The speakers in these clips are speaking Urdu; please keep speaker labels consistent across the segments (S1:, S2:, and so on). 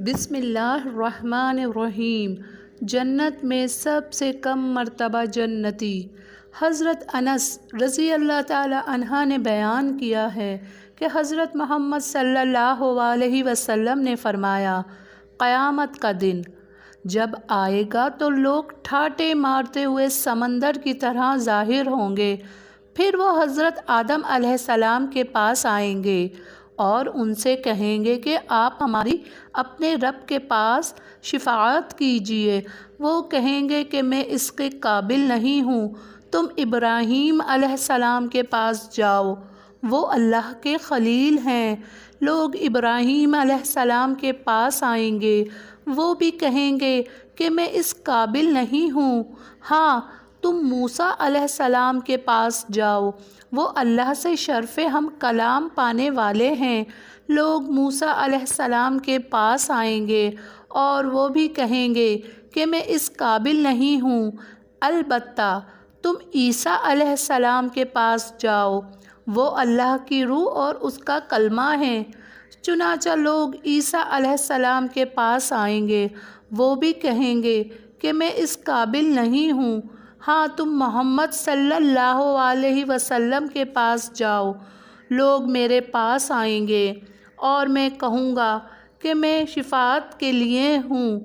S1: بسم اللہ الرحمن الرحیم۔ جنت میں سب سے کم مرتبہ جنتی۔ حضرت انس رضی اللہ تعالی عنہ نے بیان کیا ہے کہ حضرت محمد صلی اللہ علیہ وسلم نے فرمایا، قیامت کا دن جب آئے گا تو لوگ ٹھاٹے مارتے ہوئے سمندر کی طرح ظاہر ہوں گے۔ پھر وہ حضرت آدم علیہ السلام کے پاس آئیں گے اور ان سے کہیں گے کہ آپ ہماری اپنے رب کے پاس شفاعت کیجیے۔ وہ کہیں گے کہ میں اس کے قابل نہیں ہوں، تم ابراہیم علیہ السلام کے پاس جاؤ، وہ اللہ کے خلیل ہیں۔ لوگ ابراہیم علیہ السلام کے پاس آئیں گے، وہ بھی کہیں گے کہ میں اس قابل نہیں ہوں۔ ہاں، تم موسیٰ علیہ السلام کے پاس جاؤ، وہ اللہ سے شرف ہم کلام پانے والے ہیں۔ لوگ موسیٰ علیہ السلام کے پاس آئیں گے اور وہ بھی کہیں گے کہ میں اس قابل نہیں ہوں۔ البتہ تم عیسیٰ علیہ السلام کے پاس جاؤ، وہ اللہ کی روح اور اس کا کلمہ ہے۔ چنانچہ لوگ عیسیٰ علیہ السلام کے پاس آئیں گے، وہ بھی کہیں گے کہ میں اس قابل نہیں ہوں۔ ہاں، تم محمد صلی اللہ علیہ وسلم کے پاس جاؤ، لوگ میرے پاس آئیں گے اور میں کہوں گا کہ میں شفاعت کے لیے ہوں،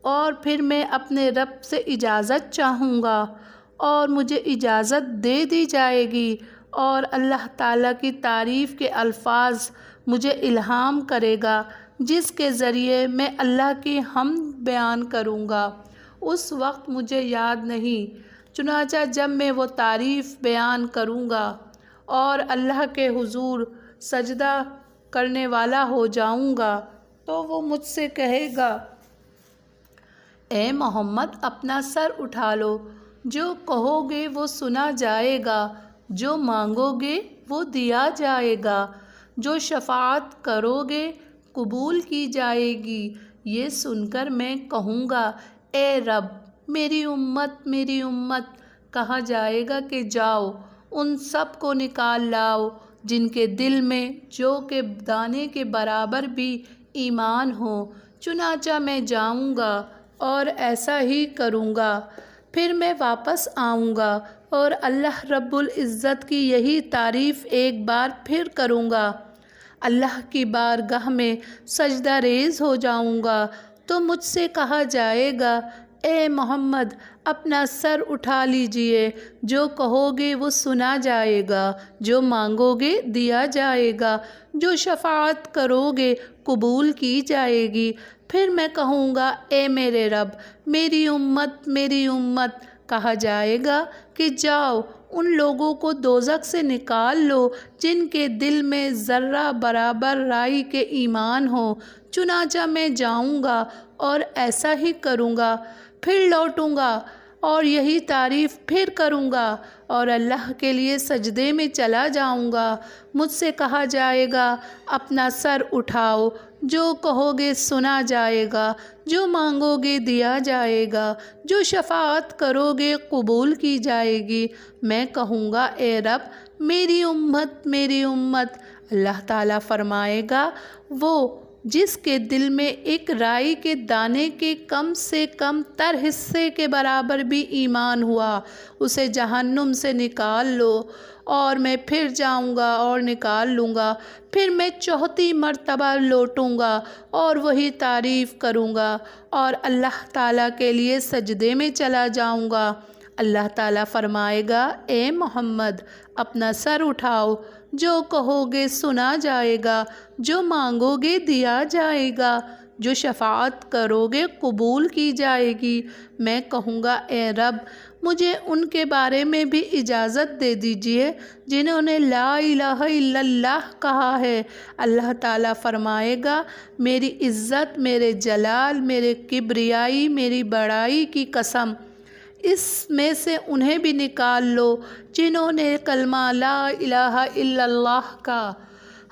S1: اور پھر میں اپنے رب سے اجازت چاہوں گا اور مجھے اجازت دے دی جائے گی، اور اللہ تعالیٰ کی تعریف کے الفاظ مجھے الہام کرے گا جس کے ذریعے میں اللہ کی حمد بیان کروں گا۔ اس وقت مجھے یاد نہیں، چنانچہ جب میں وہ تعریف بیان کروں گا اور اللہ کے حضور سجدہ کرنے والا ہو جاؤں گا تو وہ مجھ سے کہے گا، اے محمد اپنا سر اٹھا لو، جو کہو گے وہ سنا جائے گا، جو مانگو گے وہ دیا جائے گا، جو شفاعت کرو گے قبول کی جائے گی۔ یہ سن کر میں کہوں گا، اے رب میری امت۔ کہا جائے گا کہ جاؤ ان سب کو نکال لاؤ جن کے دل میں جو کہ دانے کے برابر بھی ایمان ہو۔ چنانچہ میں جاؤں گا اور ایسا ہی کروں گا، پھر میں واپس آؤں گا اور اللہ رب العزت کی یہی تعریف ایک بار پھر کروں گا، اللہ کی بارگاہ میں سجدہ ریز ہو جاؤں گا تو مجھ سے کہا جائے گا، اے محمد اپنا سر اٹھا لیجئے، جو کہو گے وہ سنا جائے گا، جو مانگو گے دیا جائے گا، جو شفاعت کرو گے قبول کی جائے گی۔ پھر میں کہوں گا، اے میرے رب میری امت۔ کہا جائے گا کہ جاؤ ان لوگوں کو دوزخ سے نکال لو جن کے دل میں ذرہ برابر رائی کے ایمان ہو۔ چنانچہ میں جاؤں گا اور ایسا ہی کروں گا، پھر لوٹوں گا اور یہی تعریف پھر کروں گا اور اللہ کے لیے سجدے میں چلا جاؤں گا۔ مجھ سے کہا جائے گا، اپنا سر اٹھاؤ، جو کہو گے سنا جائے گا، جو مانگو گے دیا جائے گا، جو شفاعت کرو گے قبول کی جائے گی۔ میں کہوں گا، اے رب میری امت۔ اللہ تعالیٰ فرمائے گا، وہ جس کے دل میں ایک رائی کے دانے کے کم سے کم تر حصے کے برابر بھی ایمان ہوا، اسے جہنم سے نکال لو، اور میں پھر جاؤں گا اور نکال لوں گا، پھر میں چوتھی مرتبہ لوٹوں گا اور وہی تعریف کروں گا اور اللہ تعالیٰ کے لیے سجدے میں چلا جاؤں گا۔ اللہ تعالیٰ فرمائے گا، اے محمد اپنا سر اٹھاؤ، جو کہو گے سنا جائے گا، جو مانگو گے دیا جائے گا، جو شفاعت کرو گے قبول کی جائے گی۔ میں کہوں گا، اے رب مجھے ان کے بارے میں بھی اجازت دے دیجئے جنہوں نے لا الہ الا اللہ کہا ہے۔ اللہ تعالیٰ فرمائے گا، میری عزت، میرے جلال، میرے کبریائی، میری بڑائی کی قسم، اس میں سے انہیں بھی نکال لو جنہوں نے کلمہ لا الہ الا اللہ کہا۔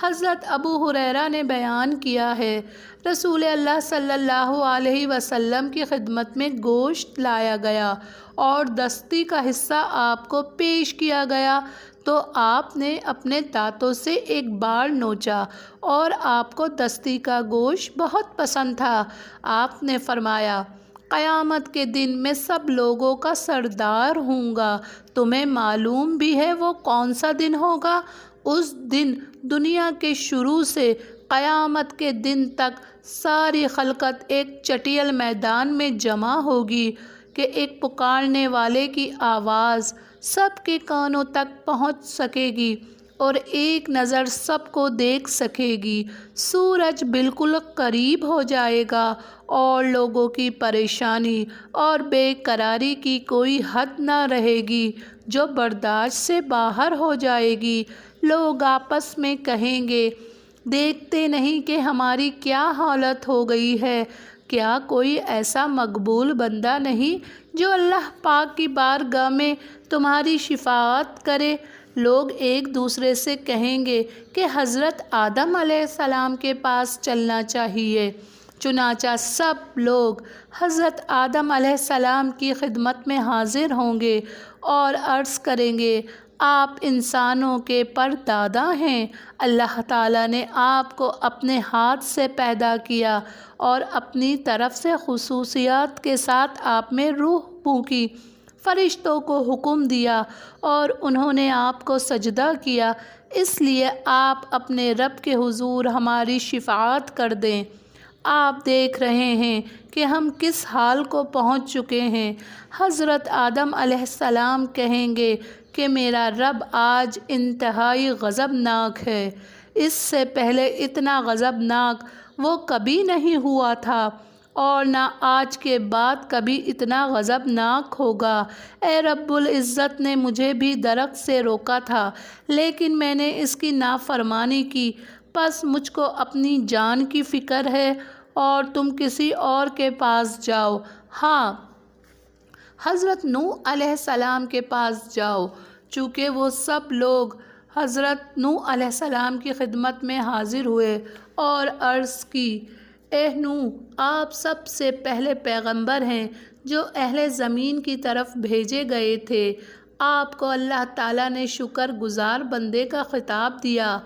S1: حضرت ابو ہریرہ نے بیان کیا ہے، رسول اللہ صلی اللہ علیہ وسلم کی خدمت میں گوشت لایا گیا اور دستی کا حصہ آپ کو پیش کیا گیا تو آپ نے اپنے دانتوں سے ایک بار نوچا اور آپ کو دستی کا گوشت بہت پسند تھا۔ آپ نے فرمایا، قیامت کے دن میں سب لوگوں کا سردار ہوں گا۔ تمہیں معلوم بھی ہے وہ کون سا دن ہوگا؟ اس دن دنیا کے شروع سے قیامت کے دن تک ساری خلقت ایک چٹیل میدان میں جمع ہوگی کہ ایک پکارنے والے کی آواز سب کے کانوں تک پہنچ سکے گی اور ایک نظر سب کو دیکھ سکے گی۔ سورج بالکل قریب ہو جائے گا اور لوگوں کی پریشانی اور بے قراری کی کوئی حد نہ رہے گی جو برداشت سے باہر ہو جائے گی۔ لوگ آپس میں کہیں گے، دیکھتے نہیں کہ ہماری کیا حالت ہو گئی ہے؟ کیا کوئی ایسا مقبول بندہ نہیں جو اللہ پاک کی بارگاہ میں تمہاری شفاعت کرے؟ لوگ ایک دوسرے سے کہیں گے کہ حضرت آدم علیہ السلام کے پاس چلنا چاہیے۔ چنانچہ سب لوگ حضرت آدم علیہ السلام کی خدمت میں حاضر ہوں گے اور عرض کریں گے، آپ انسانوں کے پردادا ہیں۔ اللہ تعالیٰ نے آپ کو اپنے ہاتھ سے پیدا کیا اور اپنی طرف سے خصوصیات کے ساتھ آپ میں روح پھونکی۔ فرشتوں کو حکم دیا اور انہوں نے آپ کو سجدہ کیا، اس لیے آپ اپنے رب کے حضور ہماری شفاعت کر دیں۔ آپ دیکھ رہے ہیں کہ ہم کس حال کو پہنچ چکے ہیں۔ حضرت آدم علیہ السلام کہیں گے کہ میرا رب آج انتہائی غضبناک ہے، اس سے پہلے اتنا غضبناک وہ کبھی نہیں ہوا تھا اور نہ آج کے بعد کبھی اتنا غضبناک ہوگا۔ اے رب العزت نے مجھے بھی درخت سے روکا تھا لیکن میں نے اس کی نافرمانی کی، پس مجھ کو اپنی جان کی فکر ہے اور تم کسی اور کے پاس جاؤ۔ ہاں، حضرت نوح علیہ السلام کے پاس جاؤ، چونکہ وہ سب لوگ حضرت نوح علیہ السلام کی خدمت میں حاضر ہوئے اور عرض کی، اے نوح، آپ سب سے پہلے پیغمبر ہیں جو اہل زمین کی طرف بھیجے گئے تھے۔ آپ کو اللہ تعالیٰ نے شکر گزار بندے کا خطاب دیا۔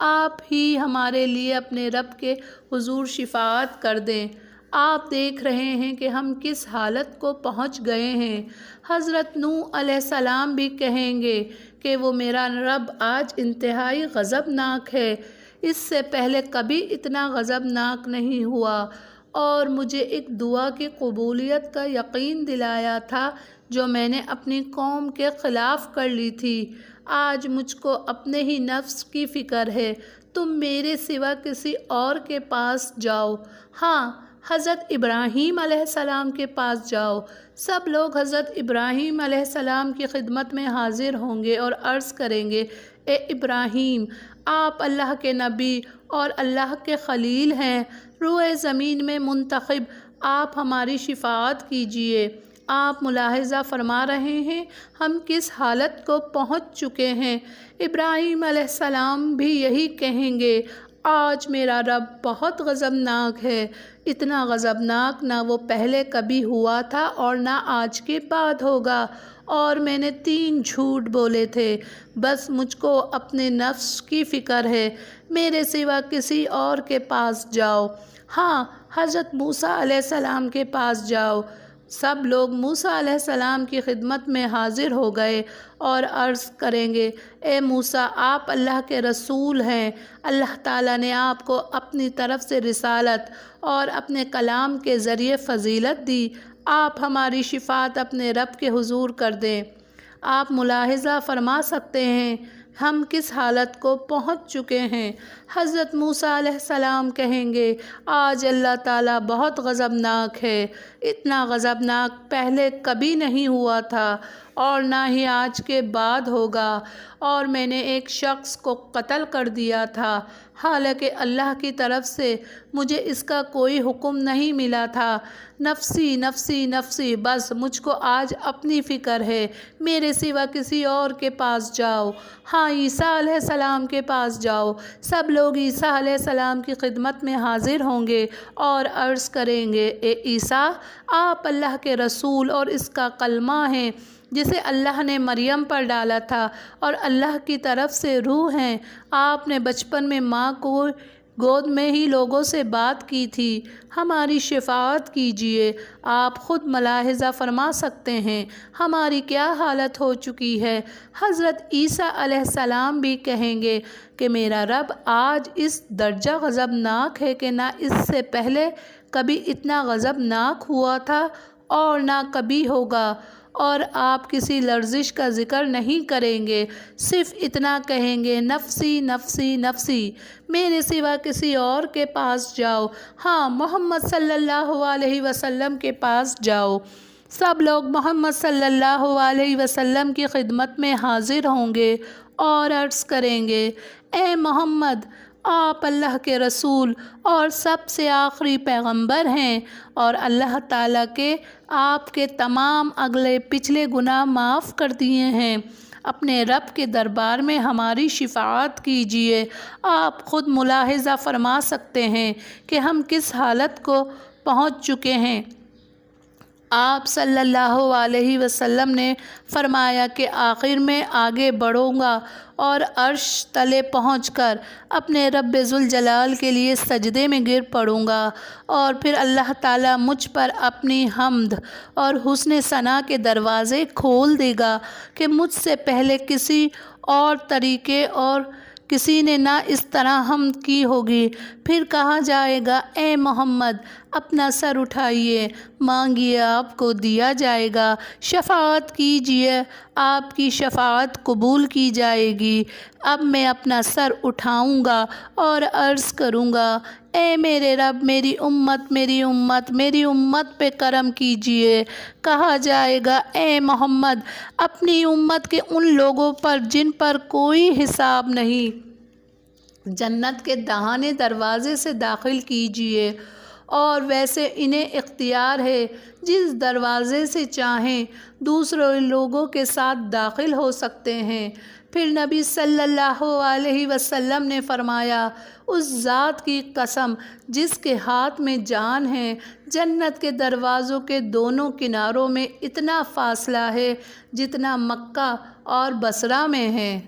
S1: آپ ہی ہمارے لیے اپنے رب کے حضور شفاعت کر دیں۔ آپ دیکھ رہے ہیں کہ ہم کس حالت کو پہنچ گئے ہیں۔ حضرت نوح علیہ السلام بھی کہیں گے کہ وہ میرا رب آج انتہائی غضبناک ہے، اس سے پہلے کبھی اتنا غضبناک نہیں ہوا اور مجھے ایک دعا کی قبولیت کا یقین دلایا تھا جو میں نے اپنی قوم کے خلاف کر لی تھی۔ آج مجھ کو اپنے ہی نفس کی فکر ہے، تم میرے سوا کسی اور کے پاس جاؤ۔ ہاں، حضرت ابراہیم علیہ السلام کے پاس جاؤ۔ سب لوگ حضرت ابراہیم علیہ السلام کی خدمت میں حاضر ہوں گے اور عرض کریں گے، اے ابراہیم، آپ اللہ کے نبی اور اللہ کے خلیل ہیں، روئے زمین میں منتخب، آپ ہماری شفاعت کیجیے۔ آپ ملاحظہ فرما رہے ہیں ہم کس حالت کو پہنچ چکے ہیں۔ ابراہیم علیہ السلام بھی یہی کہیں گے، آج میرا رب بہت غضبناک ہے، اتنا غضبناک نہ وہ پہلے کبھی ہوا تھا اور نہ آج کے بعد ہوگا، اور میں نے 3 جھوٹ بولے تھے، بس مجھ کو اپنے نفس کی فکر ہے، میرے سوا کسی اور کے پاس جاؤ۔ ہاں، حضرت موسیٰ علیہ السلام کے پاس جاؤ۔ سب لوگ موسیٰ علیہ السلام کی خدمت میں حاضر ہو گئے اور عرض کریں گے، اے موسیٰ، آپ اللہ کے رسول ہیں، اللہ تعالیٰ نے آپ کو اپنی طرف سے رسالت اور اپنے کلام کے ذریعے فضیلت دی، آپ ہماری شفاعت اپنے رب کے حضور کر دیں۔ آپ ملاحظہ فرما سکتے ہیں ہم کس حالت کو پہنچ چکے ہیں۔ حضرت موسیٰ علیہ السلام کہیں گے، آج اللہ تعالیٰ بہت غضبناک ہے، اتنا غضبناک پہلے کبھی نہیں ہوا تھا اور نہ ہی آج کے بعد ہوگا، اور میں نے ایک شخص کو قتل کر دیا تھا، حالانکہ اللہ کی طرف سے مجھے اس کا کوئی حکم نہیں ملا تھا۔ نفسی نفسی نفسی، بس مجھ کو آج اپنی فکر ہے، میرے سوا کسی اور کے پاس جاؤ۔ ہاں، عیسیٰ علیہ السلام کے پاس جاؤ۔ سب لوگ عیسیٰ علیہ السلام کی خدمت میں حاضر ہوں گے اور عرض کریں گے، اے عیسیٰ، آپ اللہ کے رسول اور اس کا کلمہ ہیں، جسے اللہ نے مریم پر ڈالا تھا اور اللہ کی طرف سے روح ہیں۔ آپ نے بچپن میں ماں کو گود میں ہی لوگوں سے بات کی تھی، ہماری شفاعت کیجیے۔ آپ خود ملاحظہ فرما سکتے ہیں ہماری کیا حالت ہو چکی ہے۔ حضرت عیسیٰ علیہ السلام بھی کہیں گے کہ میرا رب آج اس درجہ غضبناک ہے کہ نہ اس سے پہلے کبھی اتنا غضبناک ہوا تھا اور نہ کبھی ہوگا، اور آپ کسی لرزش کا ذکر نہیں کریں گے، صرف اتنا کہیں گے نفسی نفسی نفسی، میرے سوا کسی اور کے پاس جاؤ، ہاں محمد صلی اللہ علیہ وسلم کے پاس جاؤ۔ سب لوگ محمد صلی اللہ علیہ وسلم کی خدمت میں حاضر ہوں گے اور عرض کریں گے، اے محمد، آپ اللہ کے رسول اور سب سے آخری پیغمبر ہیں، اور اللہ تعالیٰ کے آپ کے تمام اگلے پچھلے گناہ معاف کر دیے ہیں، اپنے رب کے دربار میں ہماری شفاعت کیجیے۔ آپ خود ملاحظہ فرما سکتے ہیں کہ ہم کس حالت کو پہنچ چکے ہیں۔ آپ صلی اللہ علیہ وسلم نے فرمایا کہ آخر میں آگے بڑھوں گا اور عرش تلے پہنچ کر اپنے رب ذوالجلال کے لیے سجدے میں گر پڑوں گا، اور پھر اللہ تعالیٰ مجھ پر اپنی حمد اور حسن ثنا کے دروازے کھول دے گا کہ مجھ سے پہلے کسی اور طریقے اور کسی نے نہ اس طرح حمد کی ہوگی۔ پھر کہا جائے گا، اے محمد، اپنا سر اٹھائیے، مانگیے، آپ کو دیا جائے گا، شفاعت کیجیے، آپ کی شفاعت قبول کی جائے گی۔ اب میں اپنا سر اٹھاؤں گا اور عرض کروں گا، اے میرے رب، میری امت میری امت میری امت پہ کرم کیجیے۔ کہا جائے گا، اے محمد، اپنی امت کے ان لوگوں پر جن پر کوئی حساب نہیں، جنت کے داہنے دروازے سے داخل کیجیے، اور ویسے انہیں اختیار ہے جس دروازے سے چاہیں دوسرے لوگوں کے ساتھ داخل ہو سکتے ہیں۔ پھر نبی صلی اللہ علیہ وسلم نے فرمایا، اس ذات کی قسم جس کے ہاتھ میں جان ہے، جنت کے دروازوں کے دونوں کناروں میں اتنا فاصلہ ہے جتنا مکہ اور بصرہ میں ہے۔